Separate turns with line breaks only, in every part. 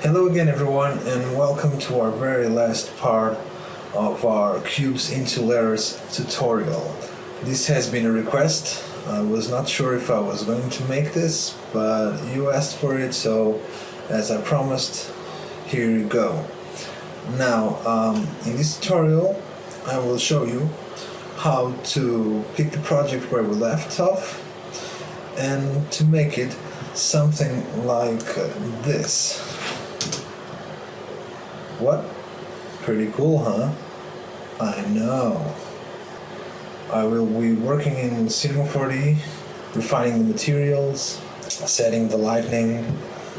Hello again everyone, and welcome to our very last part of our Cubes into Layers tutorial. This has been a request. I was not sure if I was going to make this, but you asked for it, so as I promised, here you go. Now, in this tutorial I will show you how to pick the project where we left off and to make it something like this. What? Pretty cool, huh? I know. I will be working in Cinema 4D, refining the materials, setting the lighting,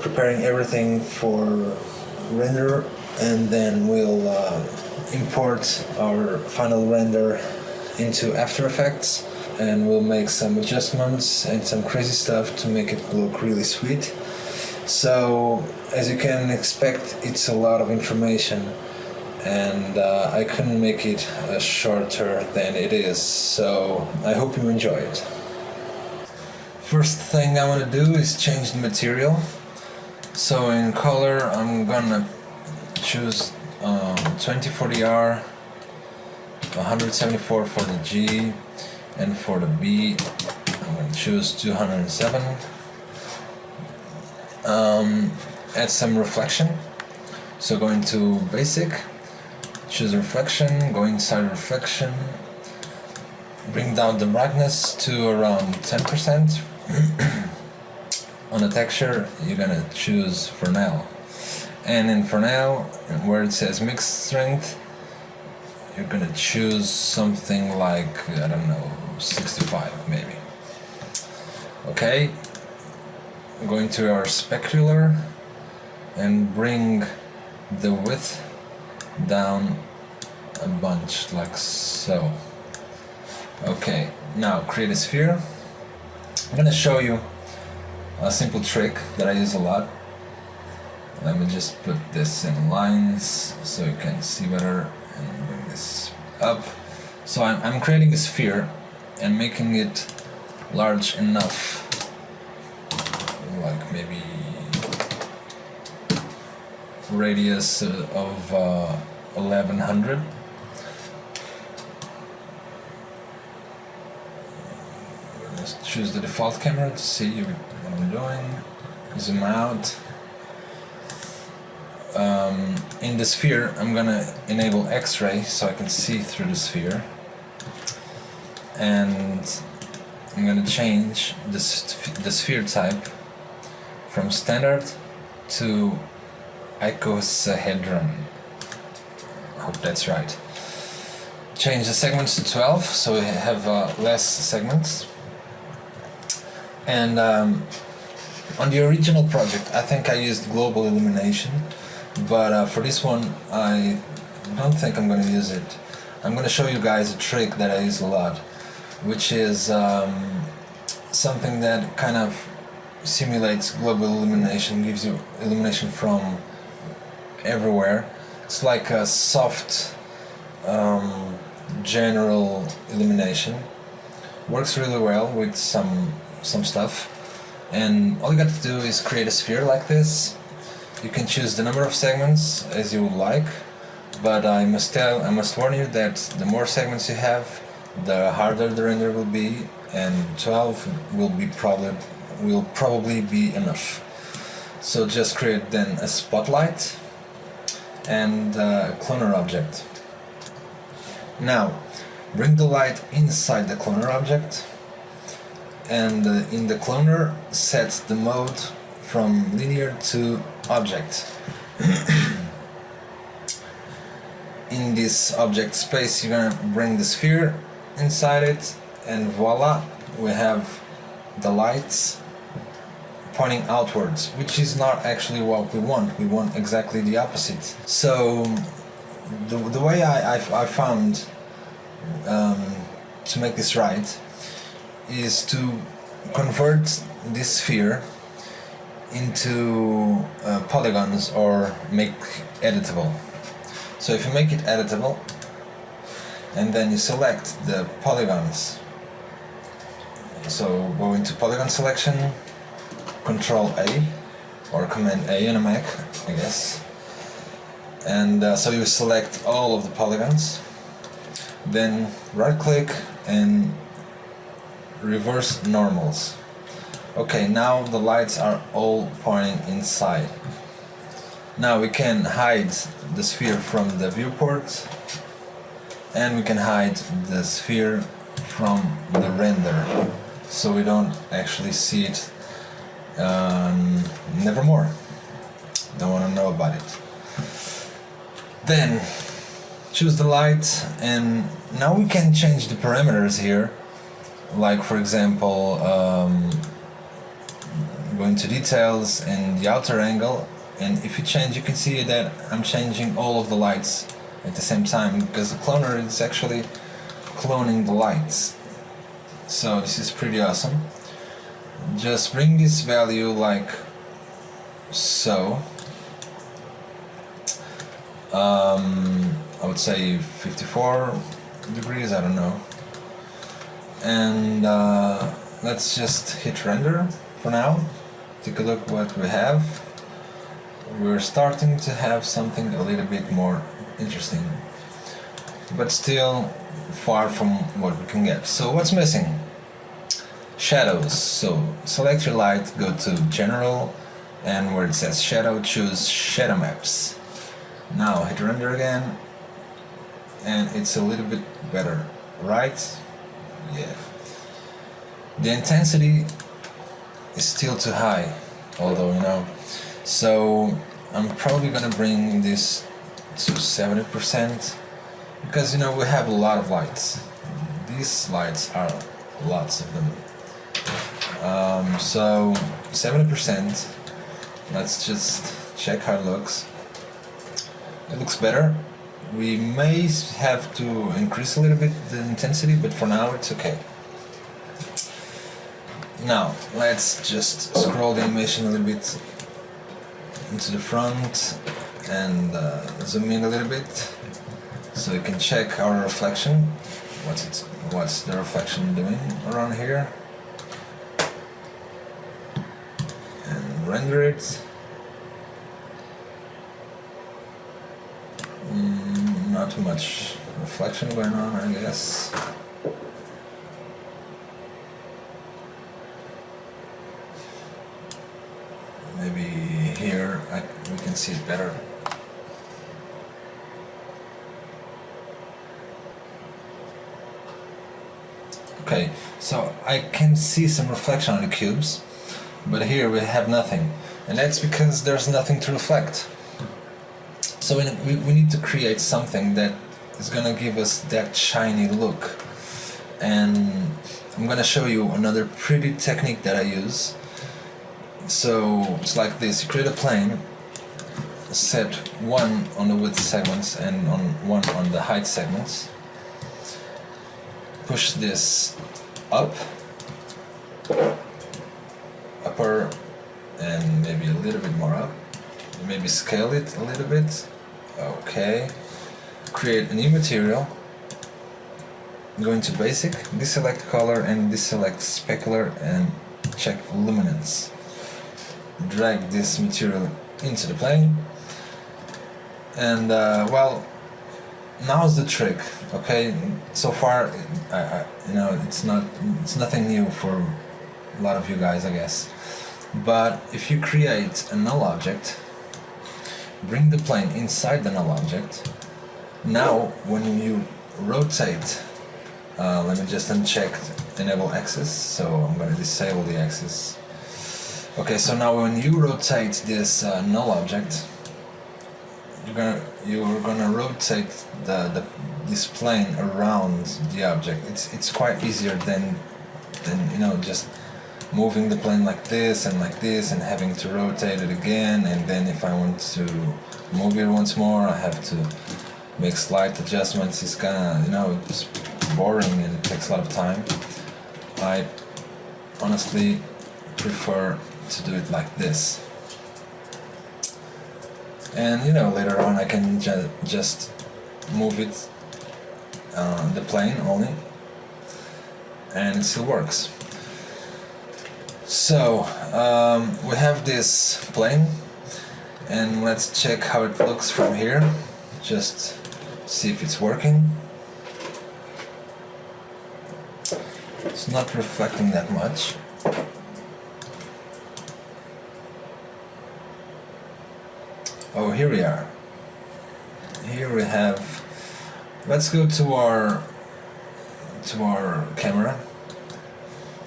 preparing everything for render, and then we'll import our final render into After Effects, and we'll make some adjustments and some crazy stuff to make it look really sweet. So, as you can expect, it's a lot of information, and I couldn't make it shorter than it is, so I hope you enjoy it. First thing I want to do is change the material. So in color I'm gonna choose 20 for the R, 174 for the G, and for the B I'm gonna choose 207. Add some reflection, so go into basic, choose reflection, go inside reflection, bring down the brightness to around 10%. On the texture you're gonna choose Fresnel, and in Fresnel, where it says mixed strength, you're gonna choose something like, I don't know, 65 maybe. Okay, going to our specular and bring the width down a bunch like so. Okay, now create a sphere. I'm gonna show you a simple trick that I use a lot. Let me just put this in lines so you can see better, and bring this up. So I'm creating a sphere and making it large enough, like maybe radius of 1100. Just choose the default camera to see what I'm doing. Zoom out. In the sphere I'm gonna enable X-ray so I can see through the sphere, and I'm gonna change the sphere type from standard to icosahedron. I hope that's right. Change the segments to 12 so we have less segments. And on the original project I think I used global illumination, but for this one I don't think I'm going to use it. I'm going to show you guys a trick that I use a lot, which is something that kind of simulates global illumination, gives you illumination from everywhere. It's like a soft general illumination. Works really well with some stuff, and all you got to do is create a sphere like this. You can choose the number of segments as you would like, but I must warn you that the more segments you have, the harder the render will be, and 12 will probably be enough. So just create then a spotlight and a cloner object. Now bring the light inside the cloner object, and in the cloner set the mode from linear to object. In this object space you're gonna bring the sphere inside it, and voila, we have the lights pointing outwards, which is not actually what we want. We want exactly the opposite. So the way I found to make this right is to convert this sphere into polygons, or make editable. So if you make it editable and then you select the polygons, so go into polygon selection, Control A, or Command A on a Mac, I guess. And so you select all of the polygons, then right click and reverse normals. Okay, now the lights are all pointing inside. Now we can hide the sphere from the viewport, and we can hide the sphere from the render, so we don't actually see it. Nevermore. Don't want to know about it. Then choose the light, and now we can change the parameters here, like for example going to details and the outer angle, and if you change, you can see that I'm changing all of the lights at the same time, because the cloner is actually cloning the lights. So this is pretty awesome. Just bring this value like so. I would say 54 degrees, I don't know. And let's just hit render for now. Take a look what we have. We're starting to have something a little bit more interesting, but still far from what we can get. So what's missing? Shadows. So select your light, go to general, and where it says shadow, choose shadow maps. Now hit render again, and it's a little bit better, right? Yeah. The intensity is still too high, although, you know, so I'm probably gonna bring this to 70%, because, you know, we have a lot of lights. These lights are lots of them. So 70%. Let's just check how it looks. It looks better. We may have to increase a little bit the intensity, but for now it's okay. Now let's just scroll the animation a little bit into the front and zoom in a little bit, so you can check our reflection. What's the reflection doing around here, and render it. Not too much reflection going on, I guess. Maybe here we can see it better. Okay, so I can see some reflection on the cubes, but here we have nothing, and that's because there's nothing to reflect. So we need to create something that is gonna give us that shiny look, and I'm gonna show you another pretty technique that I use. So it's like this: you create a plane, set one on the width segments and one on the height segments. Push this up, upper, and maybe a little bit more up. Maybe scale it a little bit. Okay. Create a new material. Go into basic, deselect color and deselect specular, and check luminance. Drag this material into the plane, and well, now's the trick. Okay, so far, you know, it's nothing new for a lot of you guys, I guess. But if you create a null object, bring the plane inside the null object. Now, when you rotate, let me just uncheck enable axis. So I'm going to disable the axis. Okay, so now when you rotate this null object, you're gonna rotate this plane around the object. It's quite easier than you know, just moving the plane like this and having to rotate it again, and then if I want to move it once more, I have to make slight adjustments. It's kinda, you know, it's boring and it takes a lot of time. I honestly prefer to do it like this, and you know, later on I can just move it the plane only, and it still works. So we have this plane, and let's check how it looks from here. Just see if it's working. It's not reflecting that much. Oh, here we are. Here we have. Let's go to our camera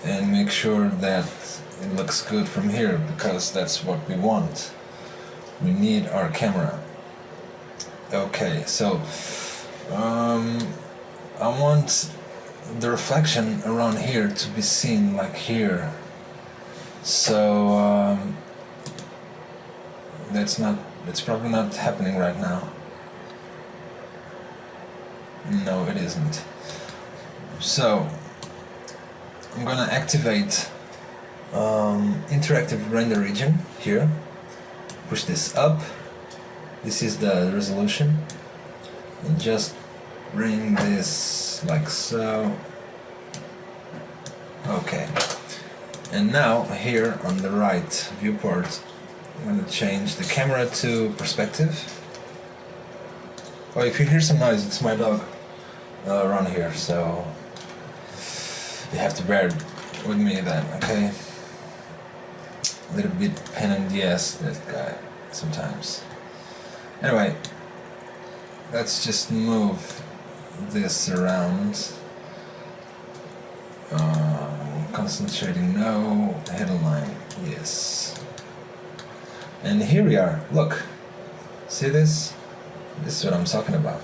and make sure that it looks good from here, because that's what we want. We need our camera. Okay, so I want the reflection around here to be seen like here. So it's probably not happening right now. No, it isn't. So I'm gonna activate interactive render region here. Push this up. This is the resolution, and just bring this like so. Okay, and now here on the right viewport, I'm going to change the camera to perspective. Oh, if you hear some noise, it's my dog around here, so you have to bear with me then, okay? A little bit pain in the ass, that guy, sometimes. Anyway, let's just move this around. Concentrating, no. Headline, yes. And here we are, look. See this? This is what I'm talking about.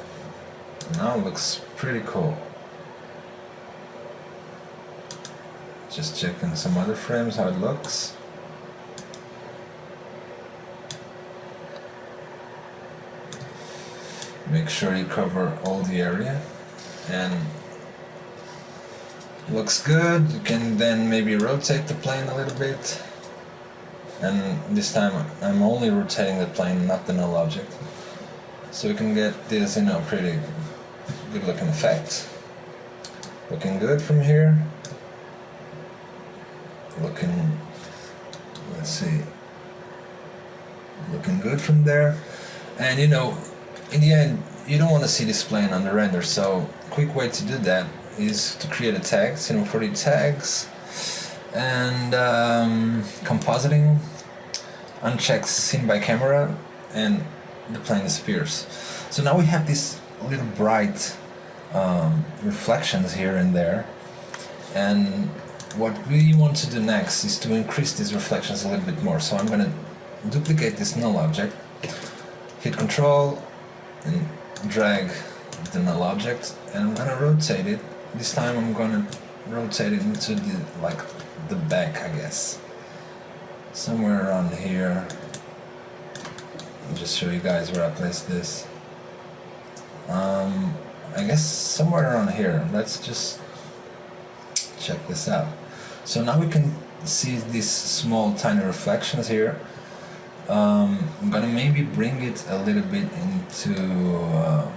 Now it looks pretty cool. Just checking some other frames, how it looks. Make sure you cover all the area, and looks good. You can then maybe rotate the plane a little bit, and this time I'm only rotating the plane, not the null object, so we can get this, pretty good looking effect. Looking good from here. Let's see, looking good from there. And in the end, you don't want to see this plane on the render, so quick way to do that is to create a tag, 40 tags, and compositing, uncheck scene by camera, and the plane disappears. So now we have these little bright reflections here and there, and what we want to do next is to increase these reflections a little bit more. So I'm going to duplicate this null object, hit Control, and drag the null object, and I'm going to rotate it. This time I'm going to rotate it into the back, I guess. Somewhere around here. I'll just show you guys where I placed this. I guess somewhere around here. Let's just check this out. So now we can see these small tiny reflections here. I'm gonna maybe bring it a little bit into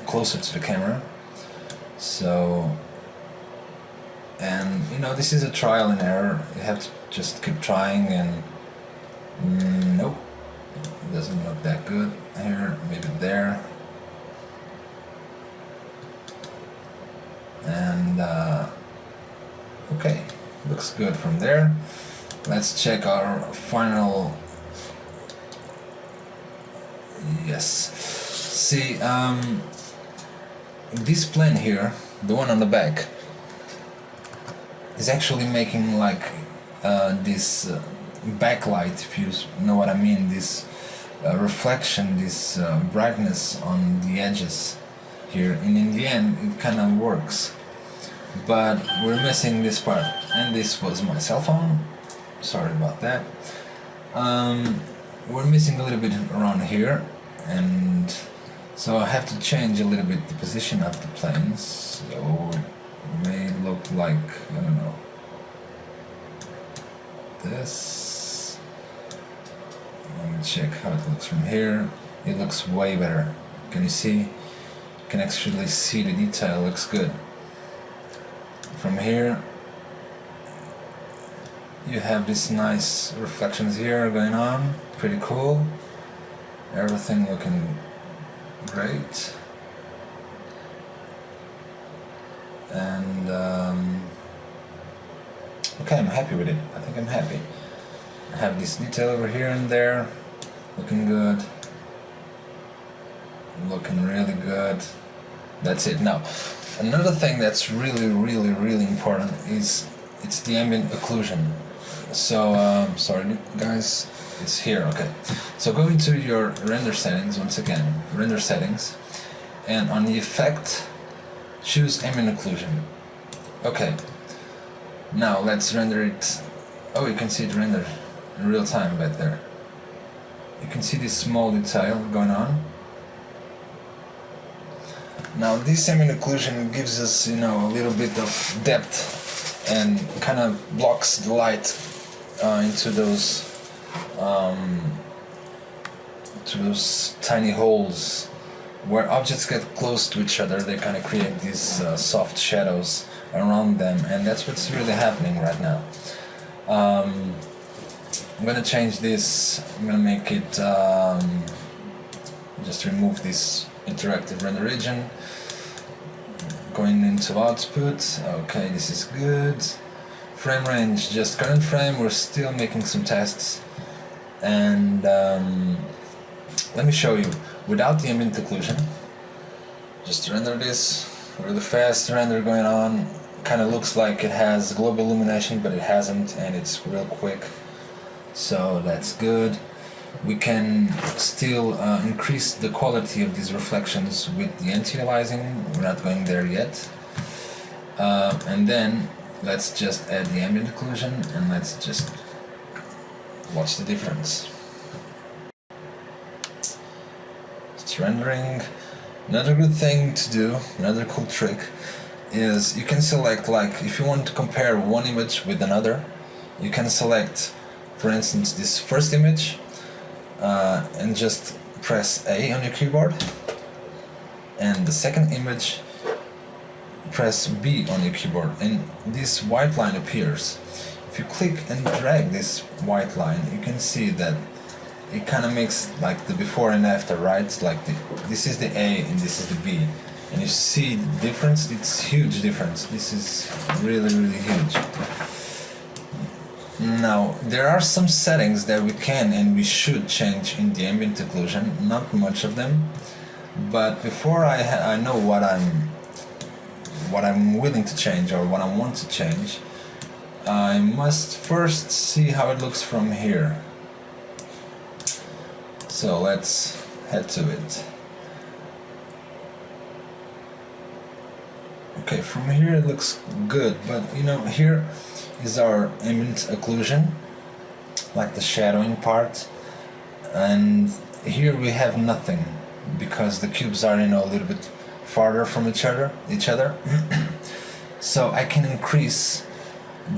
closer to the camera. So, and this is a trial and error. You have to just keep trying, and nope, it doesn't look that good here. Maybe there, and okay, looks good from there. Let's check our final. Yes. See, this plane here, the one on the back, is actually making this backlight, if you know what I mean. This reflection, this brightness on the edges here, and in the end, it kind of works. But we're missing this part, and this was my cell phone. Sorry about that. We're missing a little bit around here, and so I have to change a little bit the position of the planes, so it may look like, I don't know, this. Let me check how it looks from here. It looks way better. Can you see? You can actually see the detail. Looks good. From here, you have these nice reflections here going on, pretty cool. Everything looking great. And okay, I'm happy with it. I think I'm happy. I have this detail over here and there, looking good. Looking really good. That's it. Now, another thing that's really important is it's the ambient occlusion. So, sorry guys, it's here, okay. So go into your render settings once again, render settings, and on the effect, choose ambient occlusion. Okay, now let's render it. Oh, you can see it render in real time back there. You can see this small detail going on. Now this ambient occlusion gives us, you know, a little bit of depth and kind of blocks the light into those tiny holes where objects get close to each other. They kind of create these soft shadows around them, and that's what's really happening right now. I'm gonna change this. I'm gonna make it just remove this interactive render region. Going into output. Okay, this is good. Frame range, just current frame. We're still making some tests, and let me show you without the ambient occlusion. Just render this really fast. Render going on. Kind of looks like it has global illumination, but it hasn't, and it's real quick. So that's good. We can still increase the quality of these reflections with the anti-aliasing. We're not going there yet. And then let's just add the ambient occlusion and let's just watch the difference. It's rendering. Another good thing to do, another cool trick, is you can select, like, if you want to compare one image with another, you can select, for instance, this first image, and just press A on your keyboard, and the second image, press B on your keyboard, and this white line appears. If you click and drag this white line, you can see that it kind of makes like the before and after, right? It's like this is the A and this is the B, and you see the difference. It's huge difference. This is really huge. Now, there are some settings that we can and we should change in the ambient occlusion, not much of them, but before I know what I'm willing to change or what I want to change, I must first see how it looks from here. So let's head to it. Okay, from here it looks good, but you know, here is our ambient occlusion, like the shadowing part, and here we have nothing because the cubes are, you know, a little bit farther from each other. So I can increase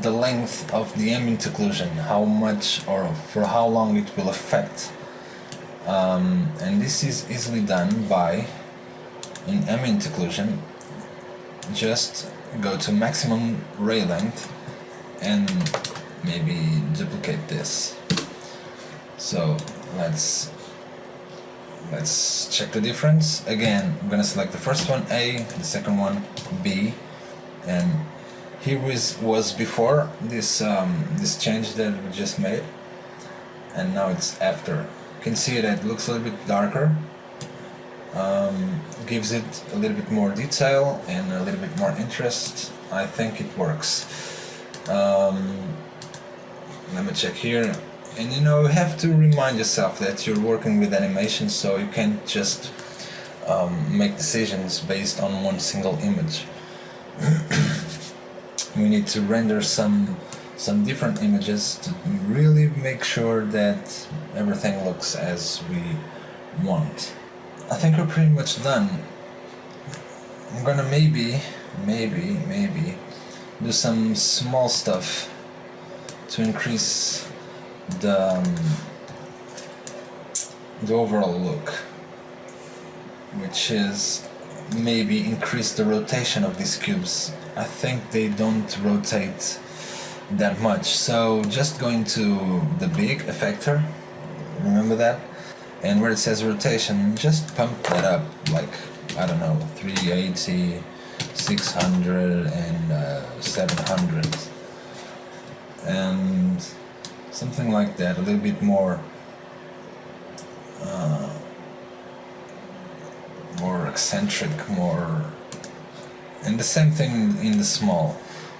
the length of the ambient occlusion, how much or for how long it will affect, and this is easily done by, in ambient occlusion, just go to maximum ray length and maybe duplicate this. So let's check the difference. Again, I'm gonna select the first one A, the second one B, and here was before this this change that we just made, and now it's after. You can see that it looks a little bit darker. Gives it a little bit more detail and a little bit more interest. I think it works. Let me check here. And you know, you have to remind yourself that you're working with animation, so you can't just make decisions based on one single image. We need to render some different images to really make sure that everything looks as we want. I think we're pretty much done. I'm gonna maybe do some small stuff to increase the overall look, which is maybe increase the rotation of these cubes. I think they don't rotate that much. So just going to the big effector, remember that? And where it says rotation, just pump that up like, I don't know, 380, 600 and 700 and something like that, a little bit more eccentric, more, and the same thing in the small.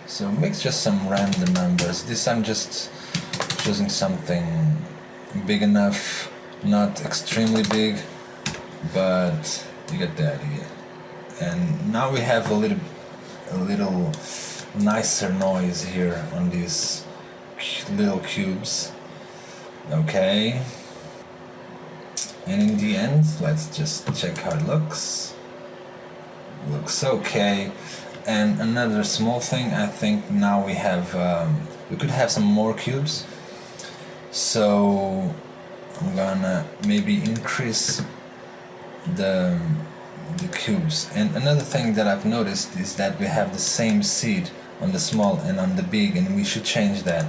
So make just some random numbers. This I'm just choosing something big enough, not extremely big, but you get the idea. And now we have a little nicer noise here on these little cubes. Okay. And in the end, let's just check how it looks. Looks okay. And another small thing, I think now we have, we could have some more cubes. So I'm gonna maybe increase the cubes. And another thing that I've noticed is that we have the same seed on the small and on the big, and we should change that.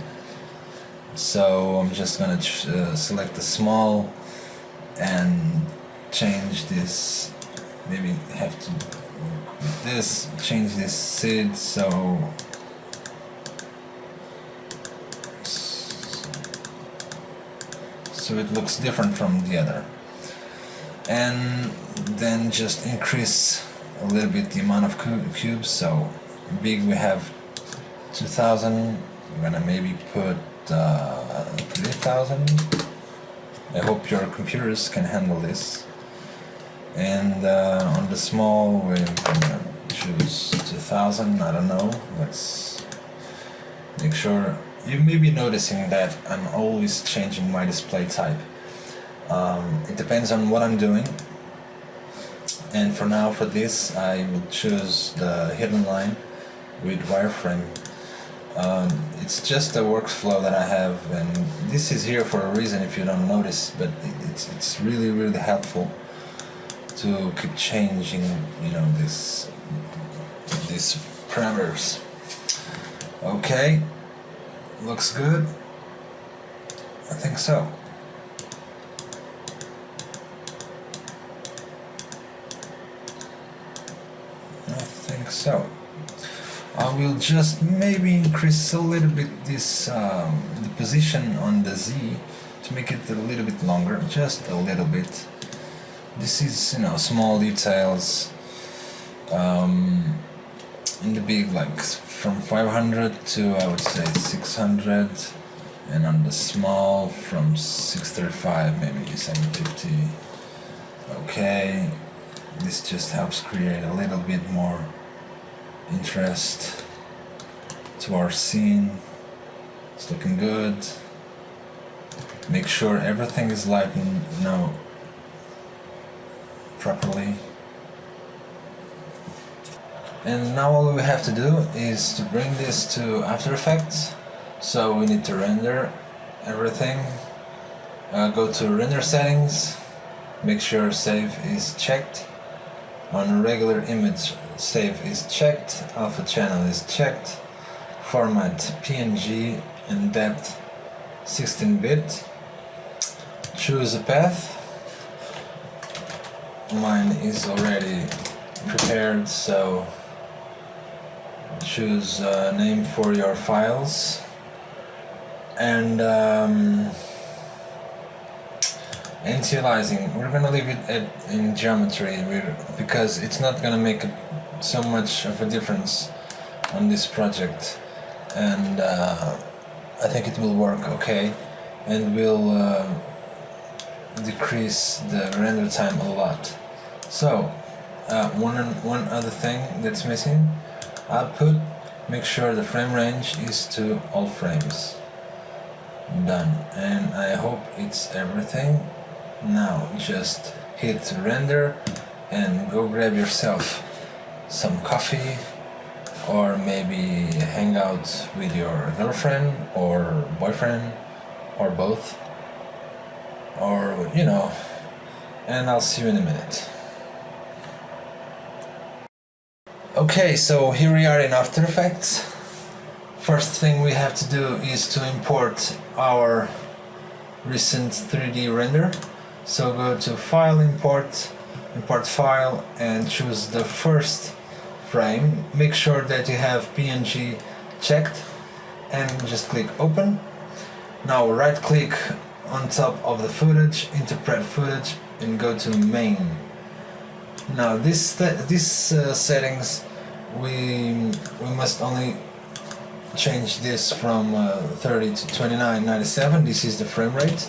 So I'm just gonna select the small and change this. Maybe have to with this, change this seed so it looks different from the other. And then just increase a little bit the amount of cubes. So big we have 2000. I'm gonna maybe put 3000. I hope your computers can handle this. And on the small we're gonna choose 2000. I don't know, let's make sure. You may be noticing that I'm always changing my display type. It depends on what I'm doing, and for now, for this, I will choose the hidden line with wireframe. It's just a workflow that I have, and this is here for a reason if you don't notice, but it's really helpful to keep changing, you know, these parameters. Okay, looks good. I think so. So I will just maybe increase a little bit this the position on the Z to make it a little bit longer, just a little bit. This is, you know, small details. In the big, like from 500 to, I would say, 600, and on the small from 635 maybe 750. Okay, this just helps create a little bit more interest to our scene. It's looking good. Make sure everything is lightened now properly. And now all we have to do is to bring this to After Effects. So we need to render everything. Go to render settings, make sure save is checked. On regular image, save is checked, alpha channel is checked, format PNG and depth 16-bit. Choose a path. Mine is already prepared, so choose a name for your files. And anti-aliasing, we're gonna leave it in geometry because it's not gonna make so much of a difference on this project, and I think it will work okay, and will decrease the render time a lot. So one other thing that's missing, output, make sure the frame range is to all frames. Done, and I hope it's everything. Now just hit render and go grab yourself some coffee, or maybe hang out with your girlfriend or boyfriend or both, or you know, and I'll see you in a minute. Okay, so here we are in After Effects. First thing we have to do is to import our recent 3D render. So go to File, Import, Import File, and choose the first frame. Make sure that you have PNG checked and just click Open. Now right click on top of the footage, Interpret Footage, and go to Main. Now these settings, we must only change this from 30 to 2997. This is the frame rate,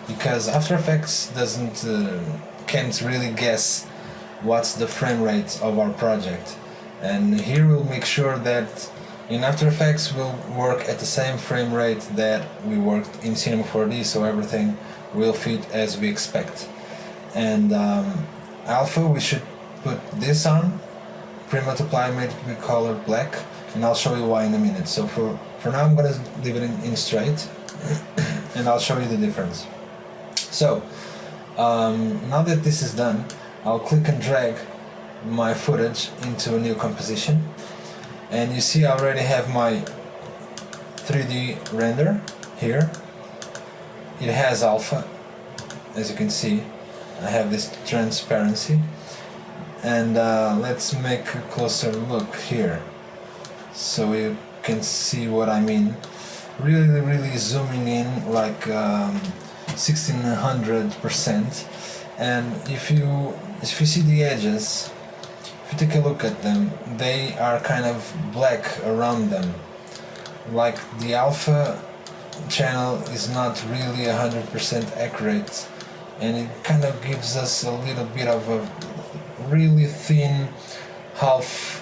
because After Effects can't really guess what's the frame rate of our project, and here we'll make sure that in After Effects we'll work at the same frame rate that we worked in Cinema 4D, so everything will fit as we expect. And alpha, we should put this on, pre-multiply, make it color black, and I'll show you why in a minute. So for now I'm gonna leave it in straight and I'll show you the difference. So now that this is done, I'll click and drag my footage into a new composition, and you see I already have my 3D render here. It has alpha, as you can see. I have this transparency, and let's make a closer look here so you can see what I mean. Really zooming in like 1600%, and if you see the edges, if you take a look at them, they are kind of black around them, like the alpha channel is not really 100% accurate, and it kind of gives us a little bit of a really thin, half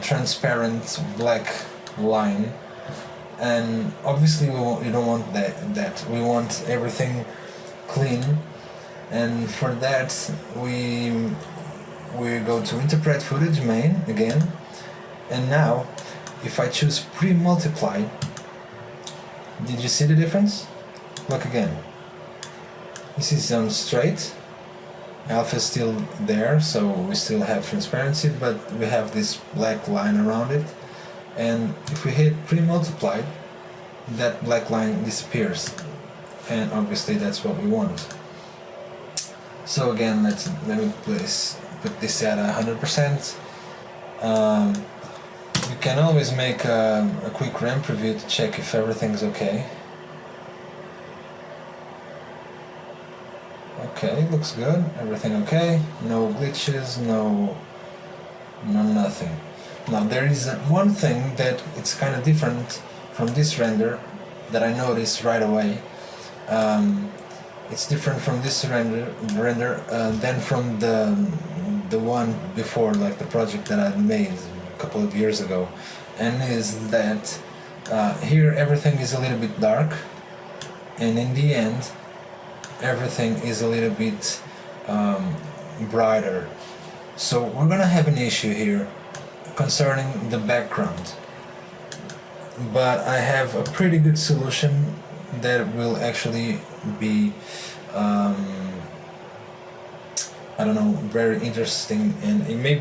transparent black line. And obviously we don't want that. We want everything clean, and for that we go to Interpret Footage, Main again, and now if I choose pre-multiply, did you see the difference? Look again. This is on straight, alpha is still there, so we still have transparency, but we have this black line around it. And if we hit pre-multiply, that black line disappears, and obviously that's what we want. So again, let me please put this at 100%. You can always make a quick ramp review to check if everything's okay. Okay, looks good. Everything okay. No glitches, no nothing. Now there is one thing that it's kind of different from this render that I noticed right away. It's different from this render than from the one before, like the project that I made a couple of years ago, and is that here everything is a little bit dark, and in the end everything is a little bit brighter. So we're gonna have an issue here concerning the background, but I have a pretty good solution that will actually be I don't know, very interesting, and it may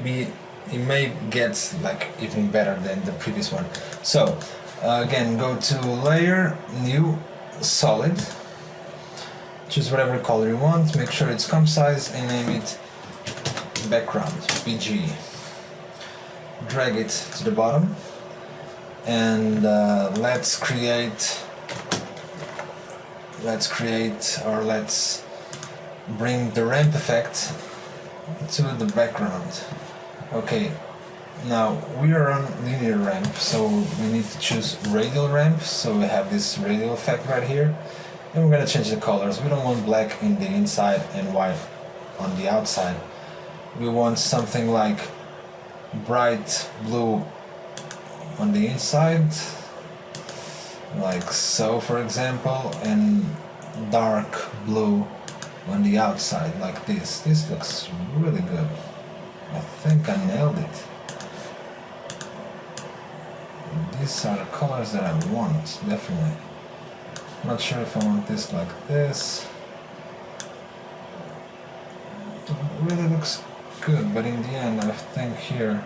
get like even better than the previous one. So again, go to Layer, New, Solid, choose whatever color you want, make sure it's comp size, and name it Background, BG. Drag it to the bottom, and let's bring the ramp effect to the background. Okay, now we are on linear ramp, so we need to choose radial ramp, so we have this radial effect right here, and we're gonna change the colors. We don't want black in the inside and white on the outside. We want something like bright blue on the inside, like so for example, and dark blue on the outside, like this. This looks really good. I think I nailed it. These are the colors that I want, definitely. I'm not sure if I want this like this. It really looks good, but in the end I think here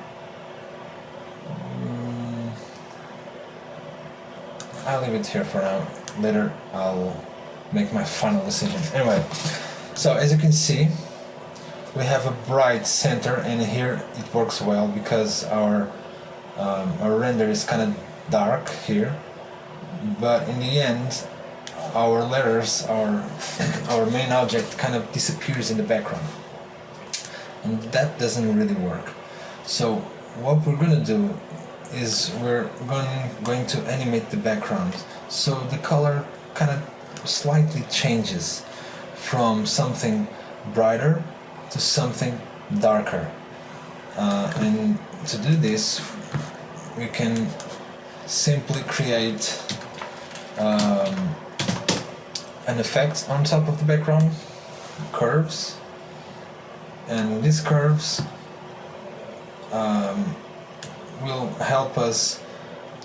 I'll leave it here for now. Later I'll make my final decision. Anyway, so as you can see, we have a bright center, and here it works well because our render is kind of dark here, but in the end our letters, our main object kind of disappears in the background, and that doesn't really work. So what we're gonna do is we're going to animate the background so the color kind of slightly changes from something brighter to something darker, and to do this we can simply create an effect on top of the background, curves, and these curves will help us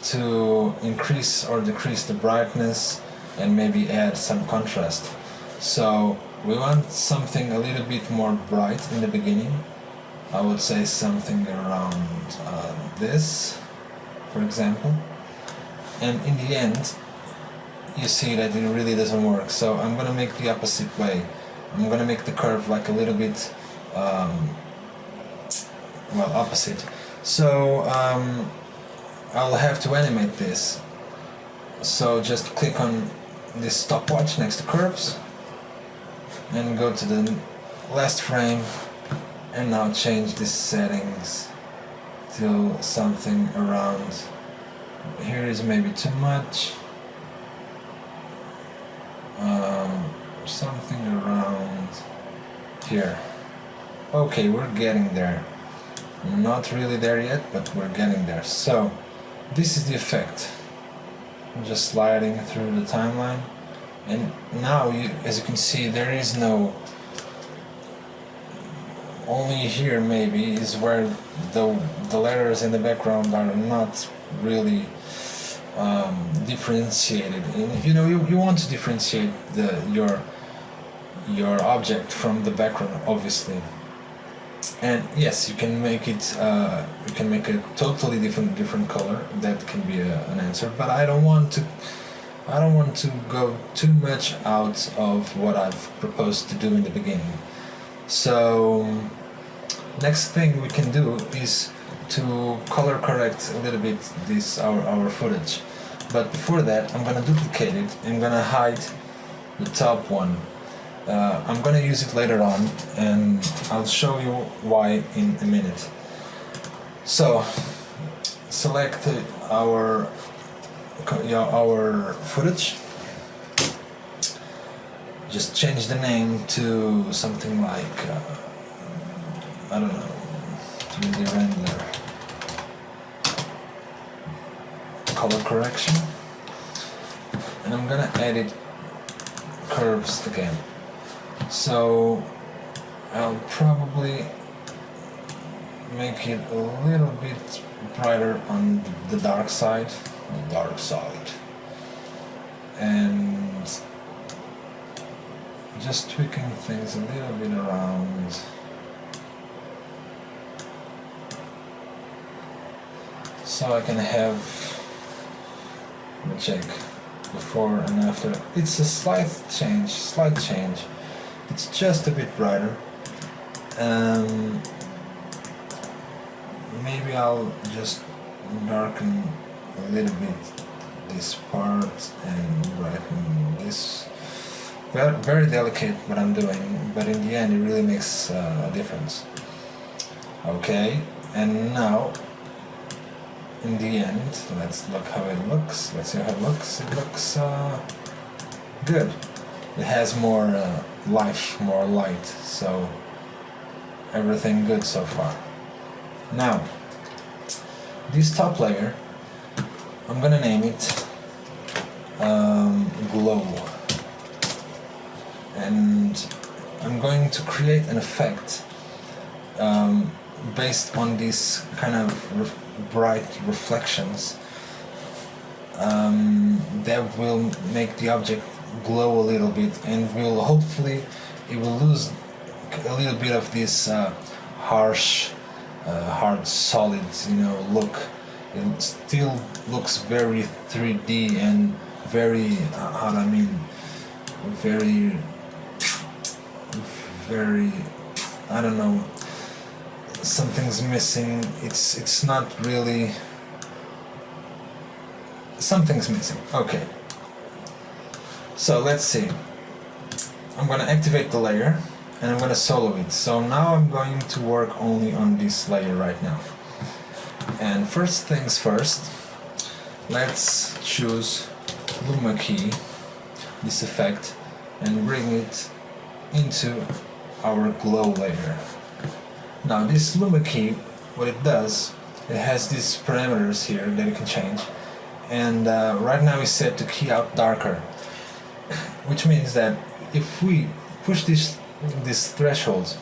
to increase or decrease the brightness and maybe add some contrast. So we want something a little bit more bright in the beginning. I would say something around this, for example, and in the end you see that it really doesn't work. So I'm gonna make the opposite way. I'm gonna make the curve like a little bit opposite. So I'll have to animate this. So just click on this stopwatch next to curves and go to the last frame, and now change the settings to something around here. Is maybe too much. Something around here. Okay, we're getting there. Not really there yet, but we're getting there. So this is the effect. I'm just sliding through the timeline, and now as you can see, there is no, only here maybe is where the letters in the background are not really differentiated. And, you want to differentiate your object from the background, obviously. And yes, you can make it. You can make a totally different color. That can be an answer. But I don't want to go too much out of what I've proposed to do in the beginning. So next thing we can do is to color correct a little bit our footage. But before that, I'm gonna duplicate it. I'm gonna hide the top one. I'm gonna use it later on, and I'll show you why in a minute. So select our footage. Just change the name to something like I don't know, 3D render, color correction, and I'm gonna edit curves again. So I'll probably make it a little bit brighter on the dark side, and just tweaking things a little bit around. So I can have, let me check, before and after. It's a slight change. It's just a bit brighter. Maybe I'll just darken a little bit this part and brighten this. Very delicate what I'm doing, but in the end it really makes a difference. Okay, and now in the end, let's look how it looks. Let's see how it looks. It looks good. It has more life, more light, so everything good so far. Now, this top layer, I'm gonna name it Glow, and I'm going to create an effect based on these kind of bright reflections that will make the object glow a little bit, and will hopefully it will lose a little bit of this harsh, hard, solid, look, it still looks very 3D and very, how do I mean, very, I don't know, something's missing. It's not really, something's missing. Okay, so let's see. I'm gonna activate the layer and I'm gonna solo it. So now I'm going to work only on this layer right now. And first things first, let's choose Luma key, this effect, and bring it into our glow layer. Now this Luma key, what it does, it has these parameters here that you can change, and right now it's set to key out darker, which means that if we push this threshold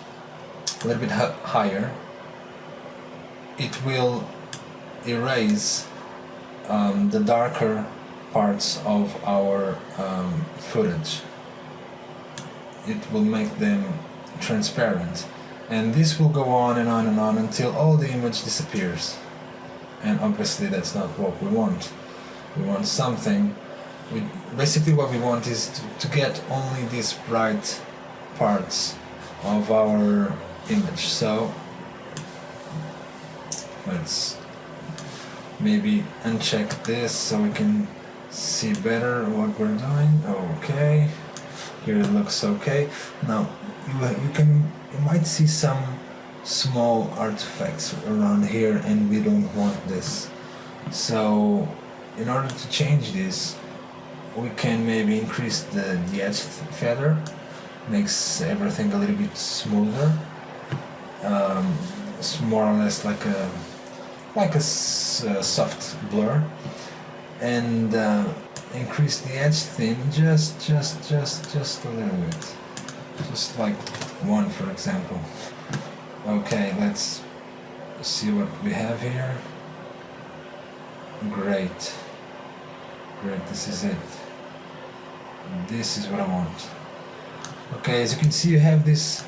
a little bit higher, it will erase the darker parts of our footage. It will make them transparent, and this will go on and on and on until all the image disappears. And obviously that's not what we want. We want something, basically what we want is to get only these bright parts of our image. So let's maybe uncheck this so we can see better what we're doing. Okay, here it looks okay. Now you might see some small artifacts around here, and we don't want this. So in order to change this, we can maybe increase the edge feather, makes everything a little bit smoother. It's more or less like a soft blur, and increase the edge thin just a little bit, just like 1 for example. Okay, let's see what we have here. Great, this is it. This is what I want. Okay, as you can see, we have this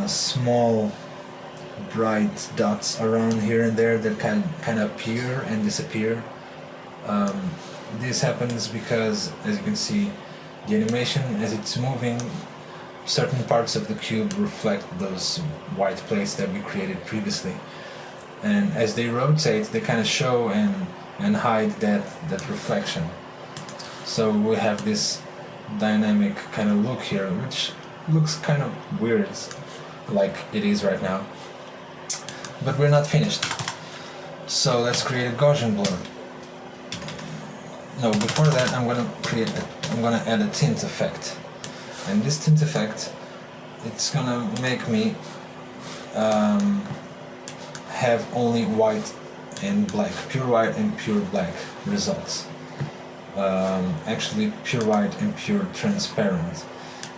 small bright dots around here and there that kind of appear and disappear. This happens because, as you can see, the animation, as it's moving, certain parts of the cube reflect those white plates that we created previously, and as they rotate, they kind of show and hide that reflection. So we have this dynamic kind of look here, which looks kind of weird, like it is right now. But we're not finished. So let's create a Gaussian blur. No, before that I'm gonna add a tint effect. And this tint effect, it's gonna make me have only white and black, pure white and pure black results. Actually pure white and pure transparent,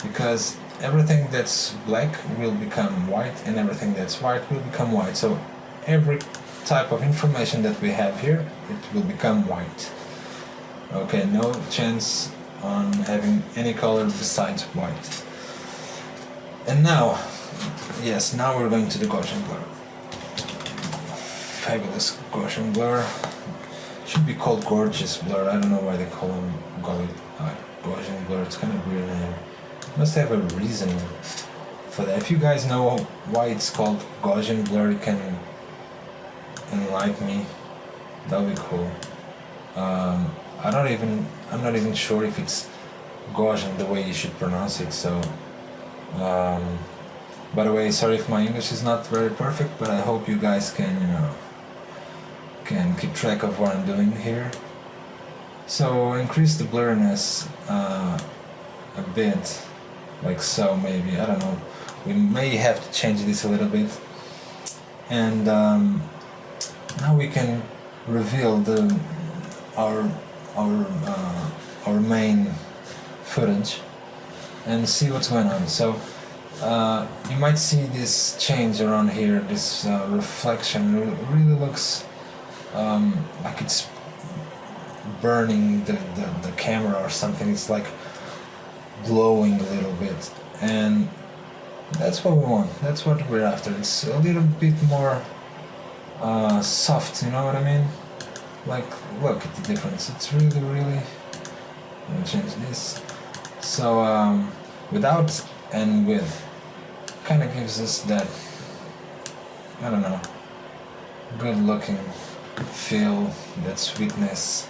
because everything that's black will become white and everything that's white will become white. So every type of information that we have here, it will become white. Okay, no chance on having any color besides white. And now, yes, now we're going to the Gaussian blur. Fabulous Gaussian blur. Should be called gorgeous blur. I don't know why they call it Gaussian blur. It's kind of weird name. Must have a reason for that. If you guys know why it's called Gaussian blur, you can enlighten me. That'll be cool. I'm not even sure if it's Gaussian the way you should pronounce it. So, by the way, sorry if my English is not very perfect, but I hope you guys can keep track of what I'm doing here. So increase the blurriness a bit, like so maybe, I don't know. We may have to change this a little bit. And now we can reveal our main footage and see what's going on. So you might see this change around here, this reflection. It really looks like it's burning the camera or something. It's like glowing a little bit, and that's what we want. That's what we're after. It's a little bit more soft, you know what I mean? Like, look at the difference. It's really, really. Let me change this. So without and with kind of gives us that, I don't know, good looking feel, that sweetness.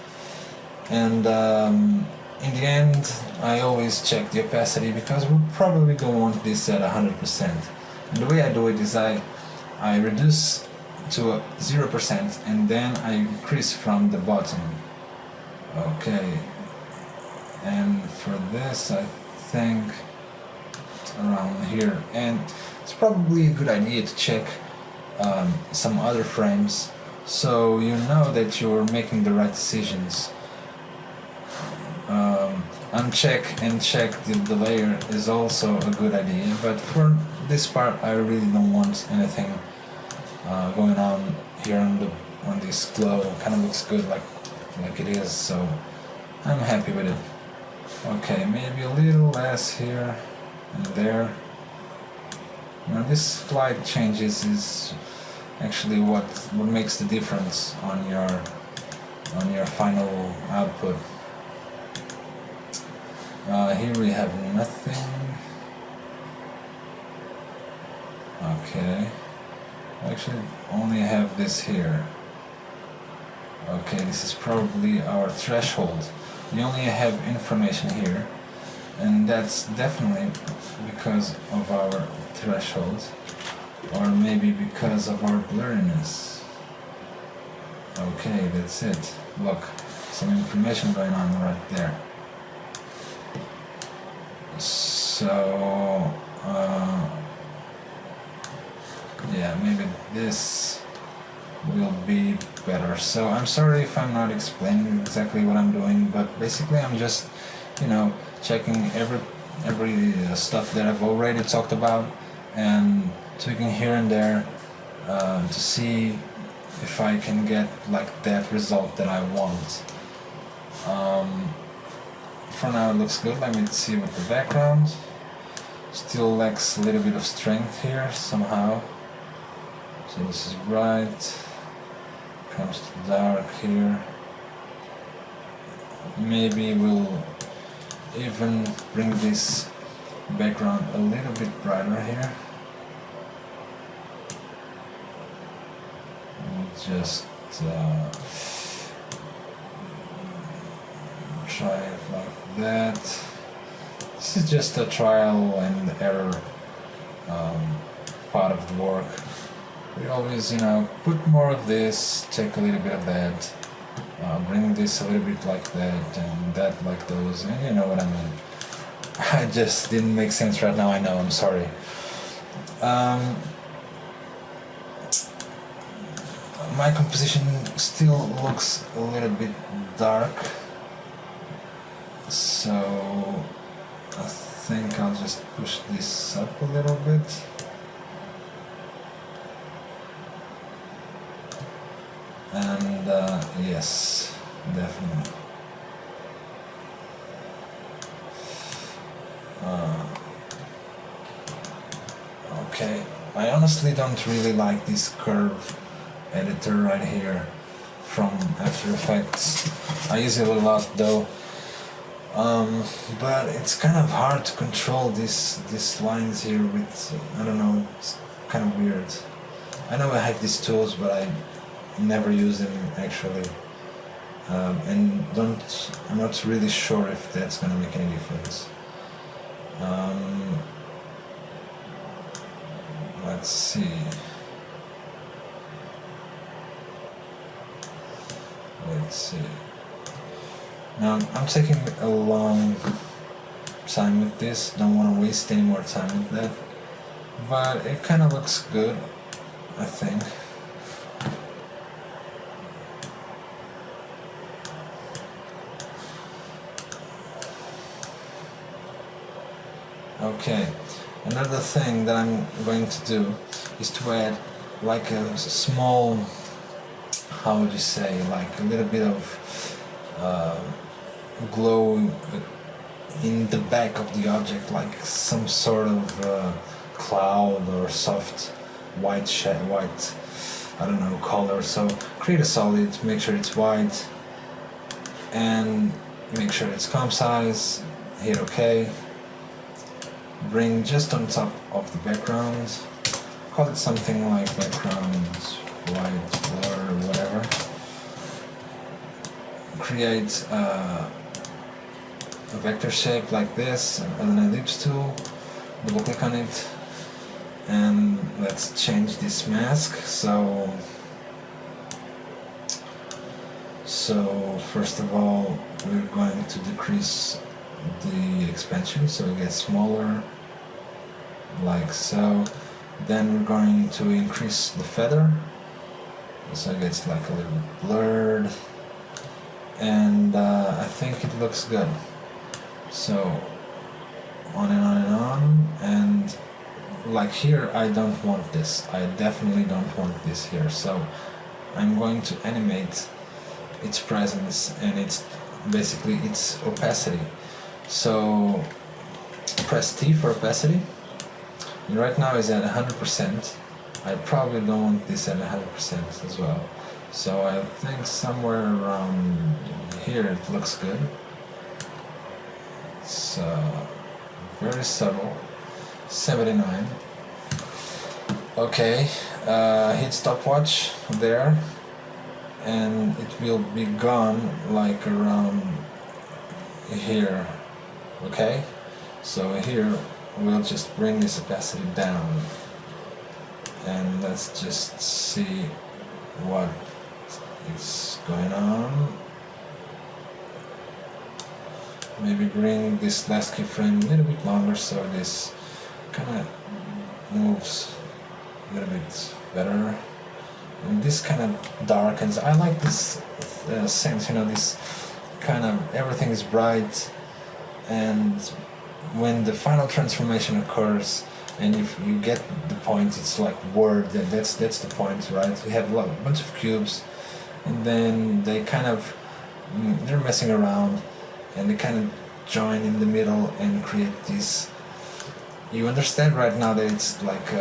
And in the end I always check the opacity because we probably don't want this at 100%. And the way I do it is I reduce to 0% and then I increase from the bottom. Okay, and for this I think around here, and it's probably a good idea to check some other frames so you know that you're making the right decisions. Uncheck and check the layer is also a good idea, but for this part I really don't want anything going on here on this glow. Kind of looks good like it is, so I'm happy with it. Okay, maybe a little less here and there. Now this slight changes is actually what makes the difference on your final output. Here we have nothing. Okay, I actually only have this here. Okay, this is probably our threshold. We only have information here, and that's definitely because of our threshold, or maybe because of our blurriness. Okay, that's it. Look, some information going on right there. So yeah, maybe this will be better. So I'm sorry if I'm not explaining exactly what I'm doing, but basically I'm just, you know, checking every stuff that I've already talked about and tweaking here and there to see if I can get like that result that I want. For now it looks good. Let me see with the background. Still lacks a little bit of strength here somehow. So this is bright, comes to dark here. Maybe we'll even bring this background a little bit brighter here. Just try it like that. This is just a trial and error part of the work. We always, you know, put more of this, take a little bit of that, bring this a little bit like that, and that like those, and you know what I mean. I just didn't make sense right now, I know, I'm sorry. My composition still looks a little bit dark, so I think I'll just push this up a little bit. And yes, definitely. Okay, I honestly don't really like this curve editor right here from After Effects. I use it a lot though, but it's kind of hard to control these lines here with, I don't know, it's kind of weird. I know I have these tools, but I never use them actually, and I'm not really sure if that's gonna make any difference. Let's see. Let's see. Now I'm taking a long time with this. Don't want to waste any more time with that, but it kind of looks good, I think. Okay, another thing that I'm going to do is to add like a small, how would you say, like a little bit of glow in the back of the object, like some sort of cloud or soft white I don't know, color. So create a solid, make sure it's white, and make sure it's comp size, hit OK. Bring just on top of the background, call it something like background white blur, whatever. Create a vector shape like this, an ellipse tool, double click on it, and let's change this mask. So first of all, we're going to decrease the expansion so it gets smaller, like so. Then we're going to increase the feather so it gets like a little bit blurred, and I think it looks good. So on and on and on, and like here I don't want this, I definitely don't want this here, so I'm going to animate its presence and its basically its opacity. So press T for opacity, and right now it's at 100%. I probably don't want this at 100% as well, so I think somewhere around here it looks good. It's very subtle. 79. Okay, hit stopwatch there, and it will be gone like around here. Okay, so here we'll just bring this opacity down, and let's just see what is going on. Maybe bring this last keyframe a little bit longer so this kind of moves a little bit better, and this kind of darkens. I like this sense, you know, this kind of everything is bright, and when the final transformation occurs and if you get the point, it's like word, that's the point, right? We have a bunch of cubes, and then they kind of they're messing around, and they kind of join in the middle and create this. You understand right now that it's like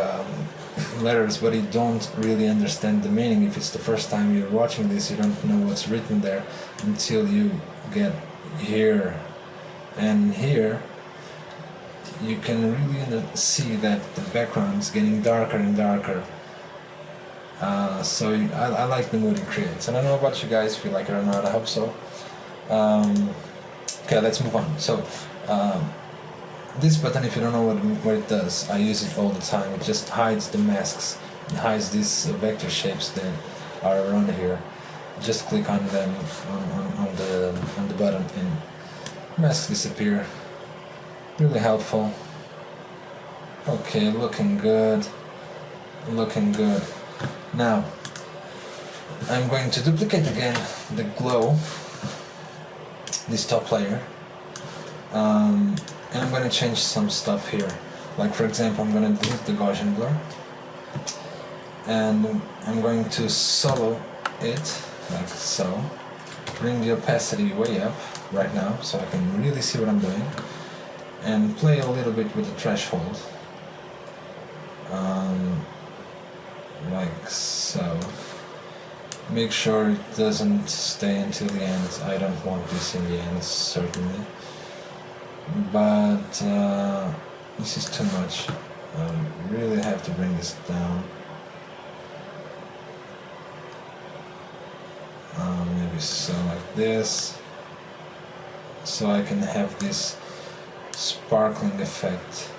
letters, but you don't really understand the meaning. If it's the first time you're watching this, you don't know what's written there until you get here. And here you can really see that the background is getting darker and darker. So I like the mood it creates. I don't know about you guys, if you like it or not. I hope so. Okay, let's move on. So this button, if you don't know what it does, I use it all the time. It just hides the masks. It hides these vector shapes that are around here. Just click on them on the button and masks disappear. Really helpful. Okay, looking good. Looking good. Now I'm going to duplicate again the glow, this top layer, and I'm going to change some stuff here. Like for example, I'm going to delete the Gaussian blur, and I'm going to solo it like so. Bring the opacity way up right now so I can really see what I'm doing, and play a little bit with the threshold, like so. Make sure it doesn't stay until the end. I don't want this in the end, certainly, but this is too much. I really have to bring this down. Maybe so, like this, so I can have this sparkling effect,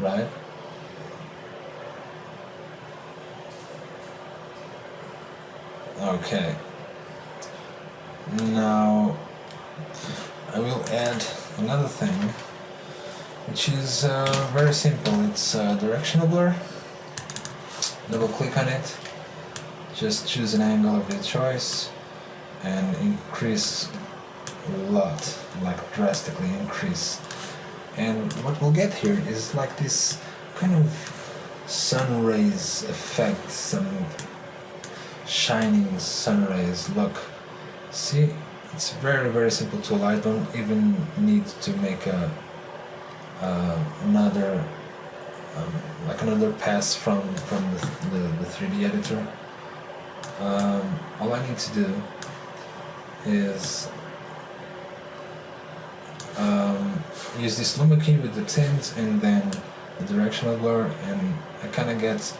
right? Okay, now I will add another thing, which is very simple. It's directional blur. Double click on it, just choose an angle of your choice and increase a lot, like drastically increase. And what we'll get here is like this kind of sun rays effect, some shining sun rays. Look, see, it's very, very simple tool. I don't even need to make another pass from the 3D editor. all I need to do is use this luma key with the tint and then the directional blur, and I kind of get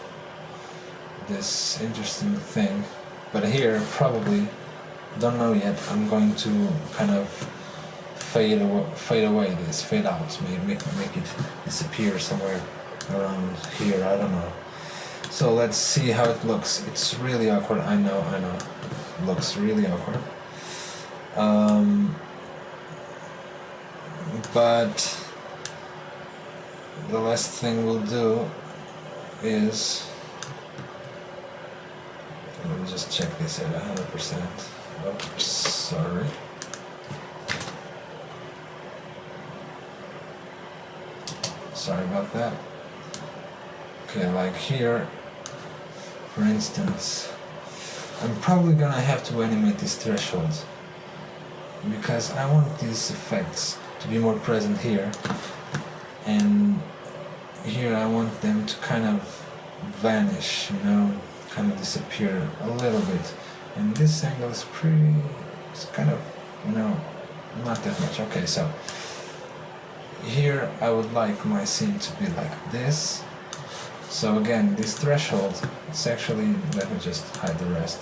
this interesting thing. But here, probably, don't know yet, I'm going to kind of fade away this, fade out, make it disappear somewhere around here, I don't know. So let's see how it looks. It's really awkward, I know, it looks really awkward. But the last thing we'll do is, let me just check this at 100%. Oops, sorry. Sorry about that. Okay, like here, for instance, I'm probably gonna have to animate these thresholds because I want these effects to be more present here, and here I want them to kind of vanish, you know, kind of disappear a little bit. And this angle is pretty, it's kind of, you know, not that much. Okay, so here I would like my scene to be like this. So again, this threshold, it's actually, let me just hide the rest.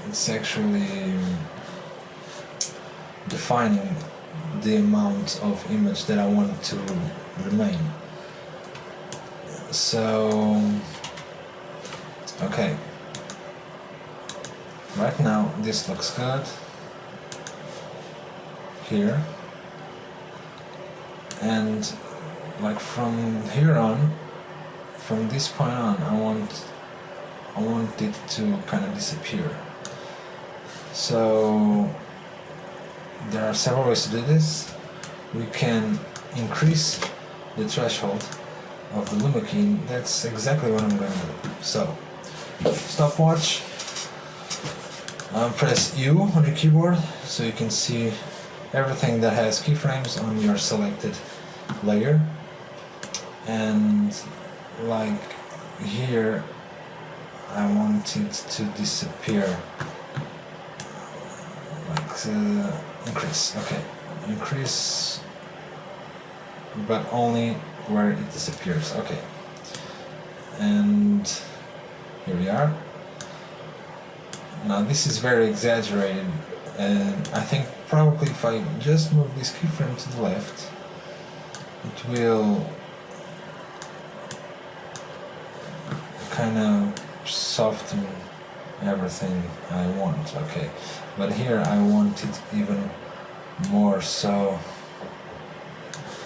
It's actually defining the amount of image that I want to remain. So, okay. Right now, this looks good. Here. And like from here on, from this point on, I want it to kind of disappear. So there are several ways to do this. We can increase the threshold of the luma key. That's exactly what I'm going to do. So stopwatch. Press U on your keyboard so you can see everything that has keyframes on your selected layer. And like here, I want it to disappear. Like increase, okay, increase, but only where it disappears. Okay, and here we are. Now this is very exaggerated, and I think probably if I just move this keyframe to the left, it will kind of soften everything I want. Okay, but here I want it even more, so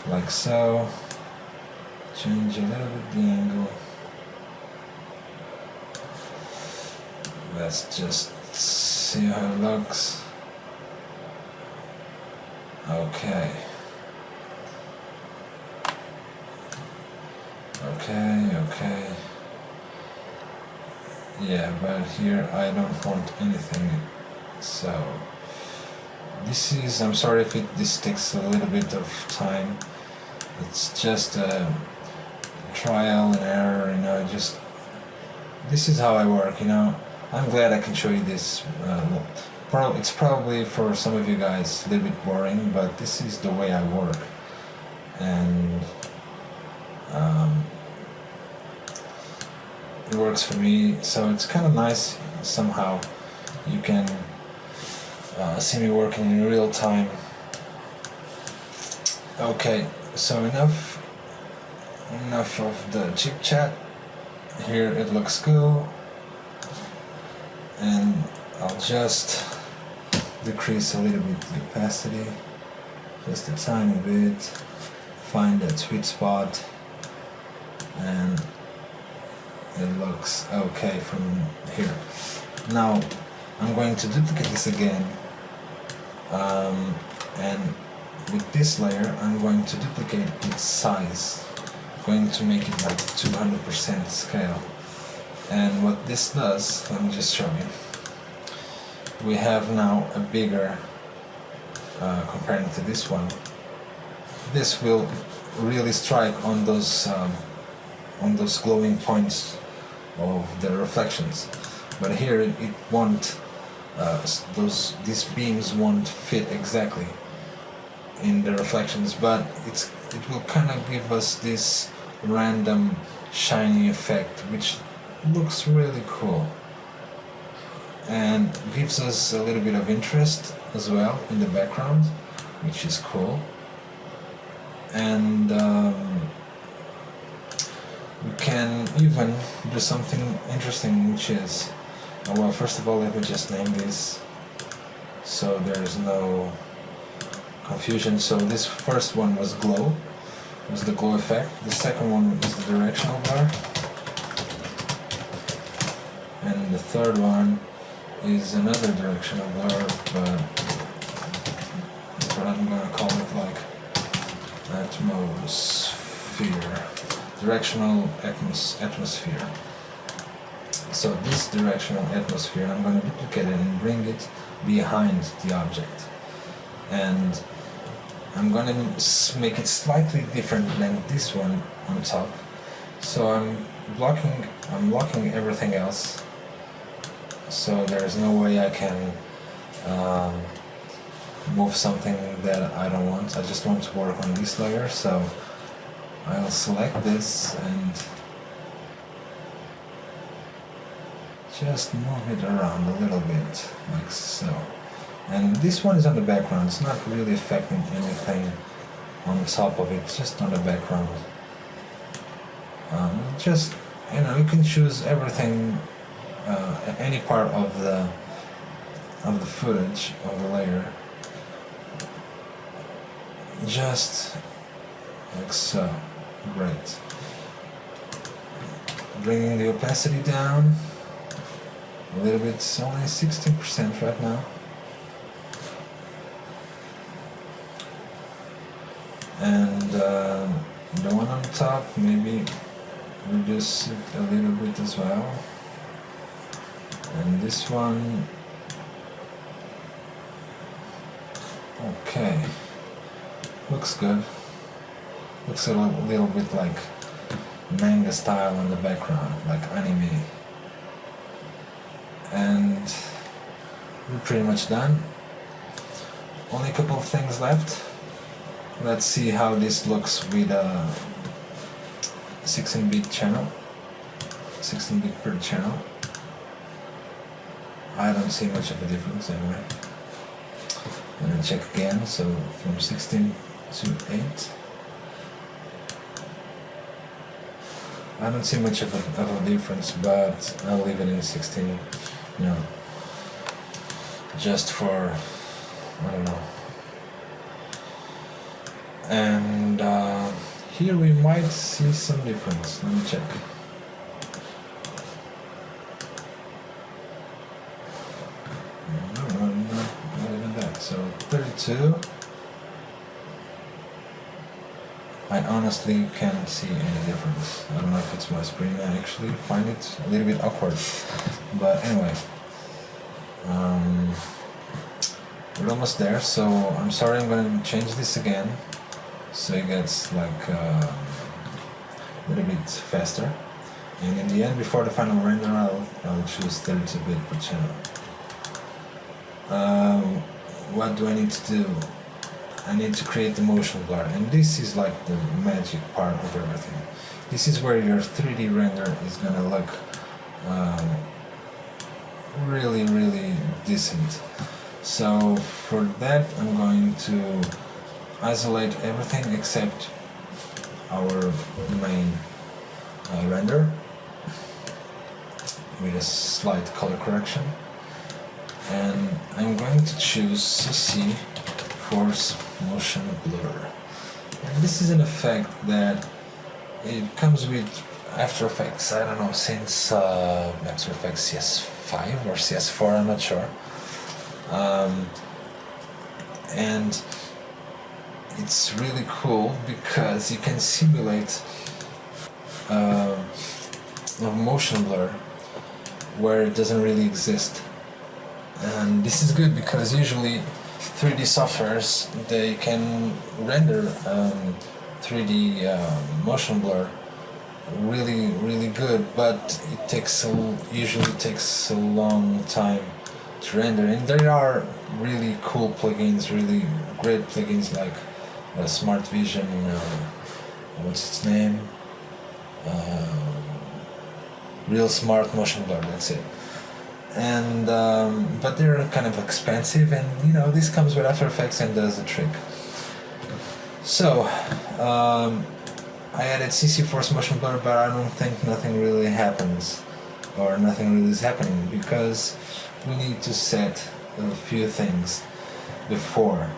like so. Change a little bit the angle. Let's just see how it looks. Okay. Okay. Yeah, but here I don't want anything. So this is, I'm sorry if this takes a little bit of time. It's just a trial and error, you know, this is how I work, you know. I'm glad I can show you this. It's probably for some of you guys a little bit boring, but this is the way I work. And it works for me, so it's kind of nice somehow. You can see me working in real time. Okay, so enough of the chit chat. Here it looks cool, and I'll just decrease a little bit the opacity, just a tiny bit, find that sweet spot, and it looks okay from here. Now I'm going to duplicate this again, and with this layer I'm going to duplicate its size. I'm going to make it like 200% scale. And what this does, let me just show you. We have now a bigger, comparing to this one. This will really strike on those glowing points of the reflections. but here it won't. These beams won't fit exactly in the reflections, but it will kind of give us this random shiny effect, which looks really cool and gives us a little bit of interest as well in the background, which is cool. And we can even do something interesting, which is, well, first of all, let me just name this so there's no confusion. So this first one was glow, was the glow effect. The second one is the directional blur, and the third one is another directional blur, but that's what I'm gonna call it, like atmosphere, directional atmosphere. So this directional atmosphere, I'm going to duplicate it and bring it behind the object, and I'm going to make it slightly different than this one on top. So I'm blocking everything else, so there's no way I can move something that I don't want. I just want to work on this layer, so I'll select this and just move it around a little bit, like so. And this one is on the background, it's not really affecting anything on top of it, just on the background. Just, you know, you can choose everything, any part of the footage of the layer, just like so. Great. Bringing the opacity down a little bit, it's only 16% right now. And the one on top, maybe reduce it a little bit as well. And this one, okay, looks good. Looks a little bit like manga style in the background, like anime. And we're pretty much done. Only a couple of things left. Let's see how this looks with a 16-bit channel, 16-bit per channel. I don't see much of a difference anyway. And then check again, so from 16 to 8. I don't see much of a difference, but I'll leave it in 16, you know, just for, I don't know. And here we might see some difference. Let me check. No, not even that. So 32. I honestly can't see any difference. I don't know if it's my screen. I actually find it a little bit awkward. But anyway, we're almost there. So I'm sorry, I'm going to change this again, so it gets like a little bit faster. And in the end, before the final render, I'll choose 32-bit per channel. What do I need to do? I need to create the motion blur, and this is like the magic part of everything. This is where your 3D render is gonna look really, really decent. So for that, I'm going to isolate everything except our main render with a slight color correction, and I'm going to choose CC Force Motion Blur. And this is an effect that it comes with After Effects, I don't know, since After Effects CS5 or CS4, I'm not sure. And it's really cool because you can simulate a motion blur where it doesn't really exist. And this is good because usually 3D softwares, they can render 3D motion blur really good, but usually takes a long time to render. And there are really cool plugins, really great plugins like Smart Vision, what's its name? Real Smart Motion Blur, that's it. And but they're kind of expensive, and you know, this comes with After Effects and does the trick. So I added CC Force Motion Blur, but I don't think nothing really happens, or nothing really is happening, because we need to set a few things before.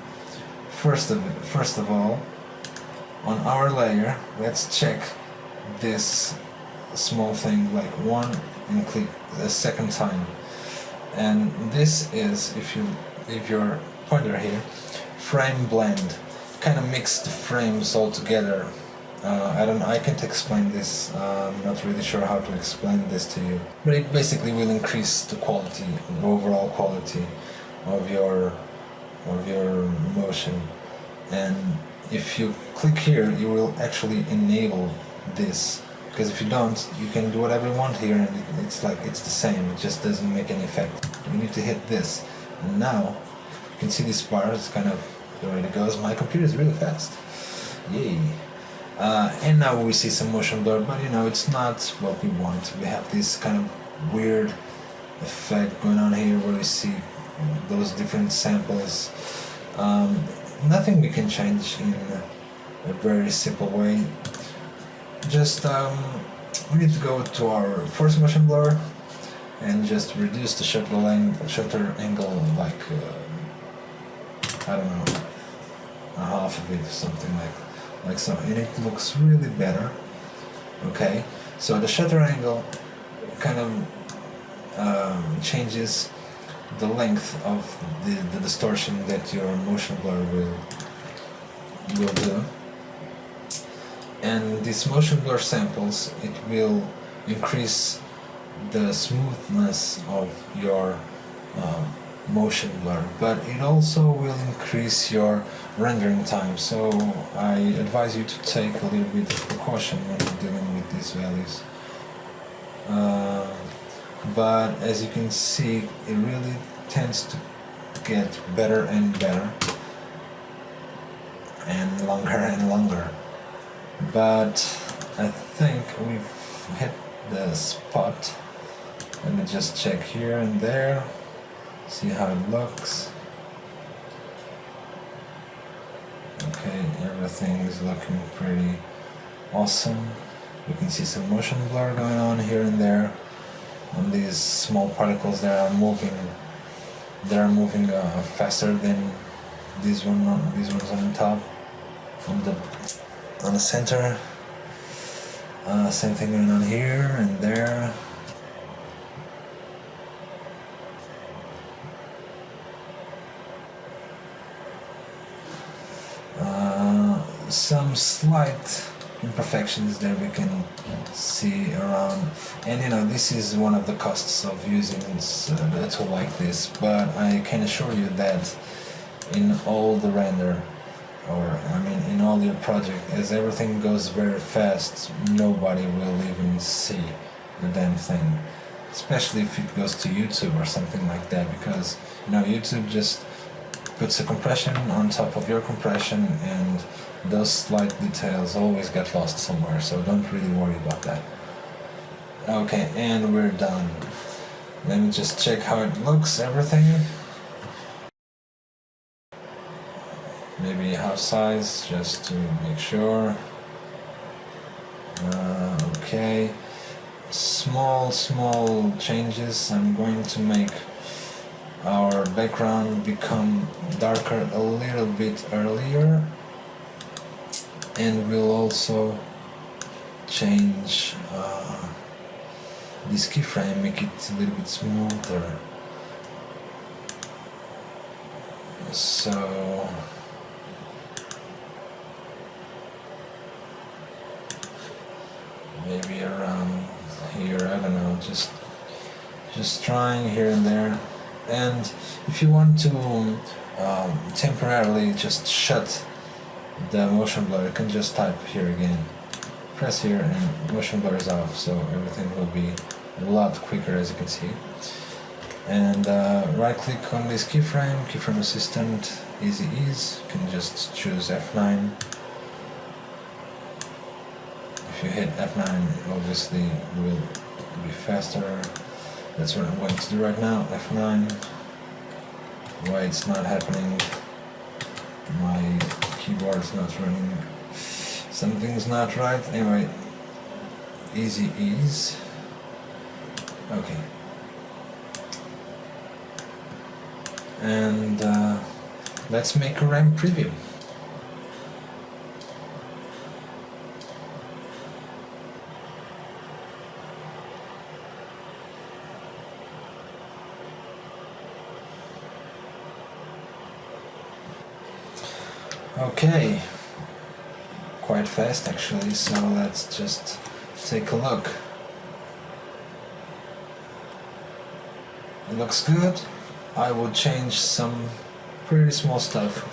First of all, on our layer, let's check this small thing like one and click a second time. And this is, if you leave your pointer here, frame blend. Kind of mix the frames all together. I can't explain this. I'm not really sure how to explain this to you. But it basically will increase the quality, the overall quality of your motion. And if you click here, you will actually enable this. Because if you don't, you can do whatever you want here, and it's the same. It just doesn't make any effect. You need to hit this, and now you can see this bar. It's kind of the way it goes. My computer is really fast. Yay! And now we see some motion blur, but you know, it's not what we want. We have this kind of weird effect going on here, where we see those different samples. Nothing we can change in a very simple way. Just we need to go to our force motion blur and just reduce the shutter angle like I don't know, a half of it or something like so, and it looks really better. Okay, so the shutter angle kind of changes the length of the distortion that your motion blur will do. And these motion blur samples, it will increase the smoothness of your motion blur, but it also will increase your rendering time. So I advise you to take a little bit of precaution when you're dealing with these values. But as you can see, it really tends to get better and better, and longer. But I think we've hit the spot. Let me just check here and there, see how it looks. Okay, everything is looking pretty awesome. You can see some motion blur going on here and there, and these small particles that are moving. They're moving faster than these ones on top, on the center. Same thing going on here and there. Some slight imperfections that we can see around, and you know, this is one of the costs of using a tool like this, but I can assure you that in all the render, in all your project, as everything goes very fast, nobody will even see the damn thing, especially if it goes to YouTube or something like that, because you know, YouTube just puts a compression on top of your compression, and those slight details always get lost somewhere, so don't really worry about that. Okay, and we're done. Let me just check how it looks, everything. Maybe half size, just to make sure. Okay, small changes. I'm going to make our background become darker a little bit earlier, and we'll also change this keyframe, make it a little bit smoother. So maybe around here, I don't know, just trying here and there. And if you want to temporarily just shut the motion blur, you can just type here again, press here and motion blur is off, so everything will be a lot quicker, as you can see. And right click on this keyframe assistant, easy ease. You can just choose F9. If you hit F9, obviously it will be faster. That's what I'm going to do right now, F9. Why it's not happening? My keyboard is not running. Something's not right. Anyway, easy ease. Okay. And let's make a RAM preview. Okay, quite fast actually, so let's just take a look. It looks good. I would change some pretty small stuff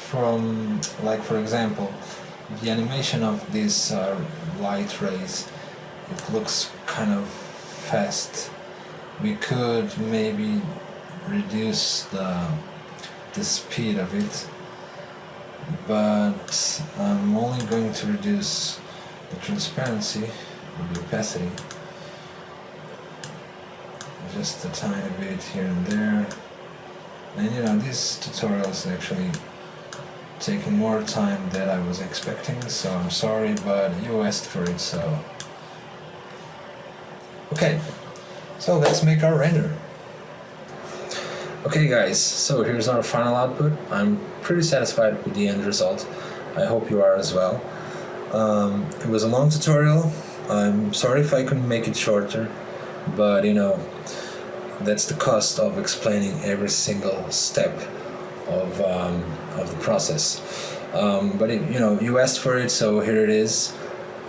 from, like for example, the animation of these light rays. It looks kind of fast. We could maybe reduce the speed of it, but I'm only going to reduce the transparency, the opacity, just a tiny bit here and there. And you know, this tutorial is actually taking more time than I was expecting, so I'm sorry, but you asked for it, so... Okay, so let's make our render. Okay guys, so here's our final output. I'm pretty satisfied with the end result. I hope you are as well. It was a long tutorial. I'm sorry if I couldn't make it shorter, but you know, that's the cost of explaining every single step of the process. But you know, you asked for it, so here it is.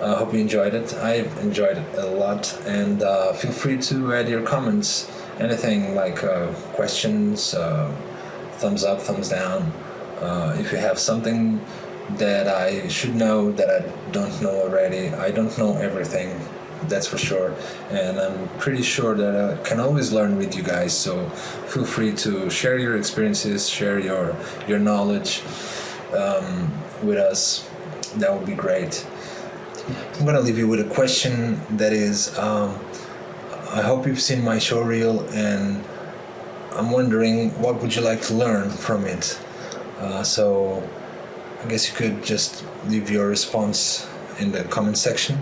I hope you enjoyed it. I've enjoyed it a lot, and feel free to add your comments. Anything like questions, thumbs up, thumbs down. If you have something that I should know that I don't know already. I don't know everything, that's for sure, and I'm pretty sure that I can always learn with you guys, so feel free to share your experiences, share your knowledge with us. That would be great. I'm gonna leave you with a question that is, I hope you've seen my show reel, and I'm wondering what would you like to learn from it. So I guess you could just leave your response in the comment section.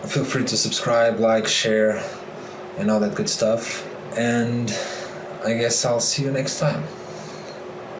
Feel free to subscribe, like, share, and all that good stuff. And I guess I'll see you next time.